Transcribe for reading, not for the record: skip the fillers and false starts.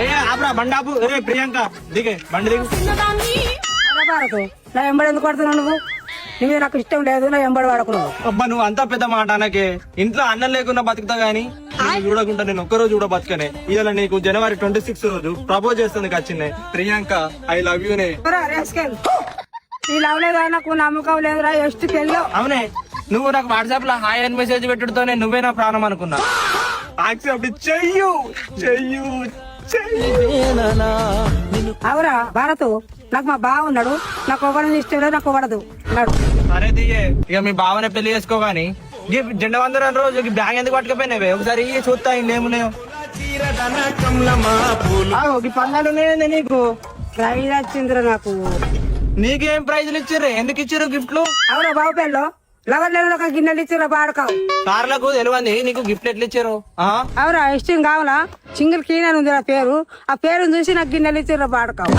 ఏ ఆపరా బండాపు. ఏ ప్రియాంక దిగే బండి దిగు. భారత్ నా ఎంబడి ఎందుకు పడుతున్నావు నువ్వు? నీ మీద నాకు ఇష్టం లేదు, నా ఎంబడి వాడుకున్నావు. అబ్బా నువ్వు అంతా పెద్ద మాట అనకే. ఇంట్లో అన్నం లేకున్నా బతుకుతా గానీ నిన్ను చూడకుండా నేను ఒక్కరోజు కూడా బతకనే. ఇలా నీకు జనవరి 26 రోజు ప్రపోజ్ చేస్తుంది వచ్చింది. ప్రియాంక ఐ లవ్ యూ నే. నీ లవ్ లేదా నాకు నమ్మకం లేదురా. ఎస్ట్ పెళ్ళి అవునే, నువ్వు నాకు వాట్సాప్ లో హాయ్ అని మెసేజ్ పెట్టుడుతోనే నువ్వే నా ప్రాణం అనుకున్నా. యాక్సెప్ట్ చెయ్యు చెయ్యు అవురా భారత్, నాకు మా బావ ఉన్నాడు, నాకు ఒకరిని ఇష్టం లేదు, నాకు ఒకడదు ఉన్నాడు. సరే దిగే. ఇక మీ బావనే పెళ్లి చేసుకోగాని జెండా వందరం రోజు బ్యాగ్ ఎందుకు పట్టుకపోయినావే? ఒకసారి చూస్తా ఇంకేమున్నాయో. పందాలు నీకు ప్రైజ్ వచ్చిందిరా నాకు. నీకేం ప్రైజులు ఇచ్చిర్రు? ఎందుకు ఇచ్చిర్రు గిఫ్ట్లు? అవురా బావ పెళ్ళో లవర్ లేదు, ఒక గిన్నెలు ఇచ్చిరా బాడకావు. కార్లకు తెలియంది నీకు గిఫ్ట్ ఎట్లా ఇచ్చారు? అవురా ఇష్టం కావాలా? సింగిల్ కీన్ అని ఉంది నా పేరు, ఆ పేరుని చూసి నాకు గిన్నెలు ఇచ్చిరా బాడకావు.